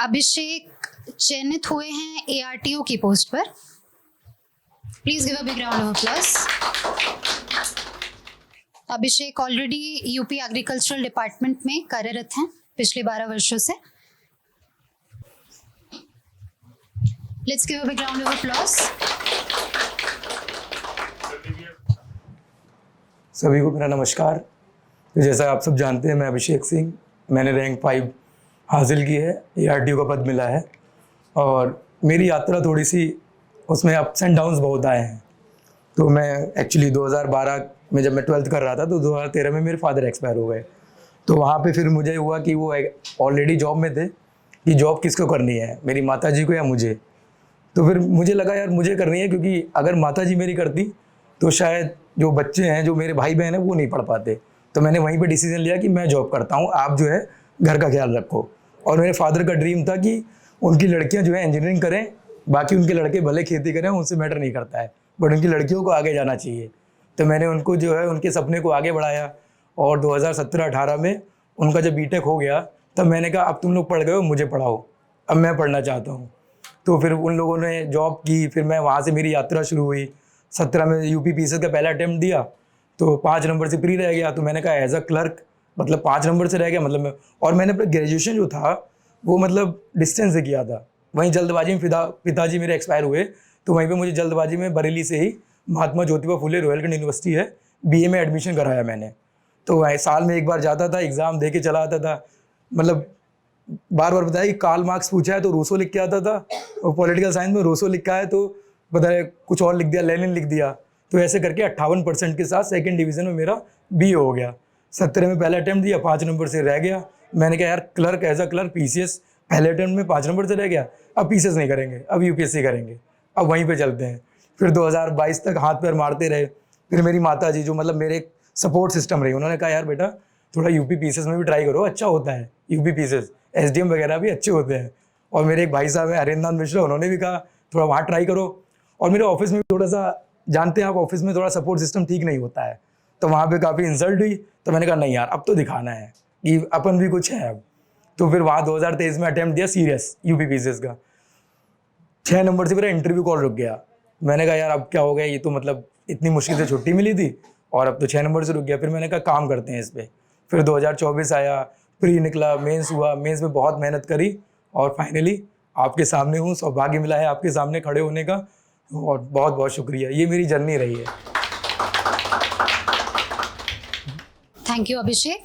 अभिषेक चयनित हुए हैं ARTO की पोस्ट पर। Please give a big round of applause. Abhishek already UP agricultural department में कार्यरत हैं पिछले 12 वर्षों से। Let's give a big round of applause. सभी को मेरा नमस्कार। तो जैसा आप सब जानते हैं, मैं अभिषेक सिंह, मैंने रैंक 5 हासिल की है, ARTO का पद मिला है। और मेरी यात्रा थोड़ी सी उसमें अप्स एंड डाउन्स बहुत आए हैं। तो मैं एक्चुअली 2012 में जब मैं 12th कर रहा था तो 2013 में मेरे फादर एक्सपायर हो गए। तो वहाँ पे फिर मुझे हुआ कि वो ऑलरेडी जॉब में थे कि जॉब किसको करनी है, मेरी माताजी को या मुझे। तो फिर मुझे लगा यार मुझे करनी है, क्योंकि अगर माताजी मेरी करती तो शायद जो बच्चे हैं, जो मेरे भाई बहन हैं, वो नहीं पढ़ पाते। तो मैंने वहीं पे डिसीजन लिया कि मैं जॉब करता हूँ, आप जो है घर का ख्याल रखो। और मेरे फादर का ड्रीम था कि उनकी लड़कियाँ जो है इंजीनियरिंग करें, बाकी उनके लड़के भले खेती करें, उनसे मैटर नहीं करता है, बट उनकी लड़कियों को आगे जाना चाहिए। तो मैंने उनको जो है उनके सपने को आगे बढ़ाया। और 2017-18 में उनका जब बीटेक हो गया तब मैंने कहा अब तुम लोग पढ़ गए हो, मुझे पढ़ाओ, अब मैं पढ़ना चाहता हूँ। तो फिर उन लोगों ने जॉब की, फिर मैं वहाँ से मेरी यात्रा शुरू हुई। 17 में यूपी पीसीएस का पहला अटैम्प्ट दिया तो 5 नंबर से प्री रह गया। तो मैंने कहा एज अ क्लर्क, मतलब 5 नंबर से रह गया, मतलब और मैंने अपना ग्रेजुएशन जो था वो मतलब डिस्टेंस से किया था। वहीं जल्दबाजी में पिताजी मेरे एक्सपायर हुए, तो वहीं पे मुझे जल्दबाजी में बरेली से ही महात्मा ज्योतिबा फुले रोहिलखंड यूनिवर्सिटी है, BA में एडमिशन कराया मैंने। तो वह साल में एक बार जाता था, एग्ज़ाम दे के चला आता था। मतलब बार बार बताया कि कार्ल मार्क्स पूछा है तो रूसो लिख के आता था, और पॉलिटिकल साइंस में रूसो लिखा है तो बताया कुछ और लिख दिया, लेनिन लिख दिया। तो ऐसे करके 58% के साथ सेकंड डिवीज़न में मेरा BA हो गया। 17 में पहला अटैम्प्ट दिया, 5 नंबर से रह गया। मैंने कहा यार clerk, as a clerk PCS पहले अटैम्प्ट में 5 नंबर से रह गया, अब PCS नहीं करेंगे, अब UPSC करेंगे, अब वहीं पे चलते हैं। फिर 2022 तक हाथ पैर मारते रहे। फिर मेरी माताजी जो मतलब मेरे सपोर्ट सिस्टम रही, उन्होंने कहा यार बेटा थोड़ा UP PCS में भी ट्राई करो, अच्छा होता है UP PCS, SDM वगैरह भी अच्छे होते हैं। और मेरे एक भाई साहब हैं हरेंद्र नाथ मिश्रा, उन्होंने भी कहा थोड़ा वहाँ ट्राई करो। और मेरे ऑफिस में थोड़ा सा, जानते हैं आप, ऑफिस में थोड़ा सपोर्ट सिस्टम ठीक नहीं होता है, तो वहाँ पे काफ़ी इंसल्ट हुई। तो मैंने कहा नहीं यार, अब तो दिखाना है कि अपन भी कुछ है अब। तो फिर वहाँ 2023 में अटैम्प्ट दिया सीरियस UP PCS का। 6 नंबर से मेरा इंटरव्यू कॉल रुक गया। मैंने कहा यार अब क्या हो गया, ये तो मतलब इतनी मुश्किल से छुट्टी मिली थी और अब तो 6 नंबर से रुक गया। फिर मैंने कहा काम करते हैं इस पर। फिर 2024 आया, प्री निकला, मेंस हुआ, मेंस में बहुत मेहनत करी और फाइनली आपके सामने हूँ। सौभाग्य मिला है आपके सामने खड़े होने का, और बहुत बहुत शुक्रिया। ये मेरी जर्नी रही है। Thank you Abhishek.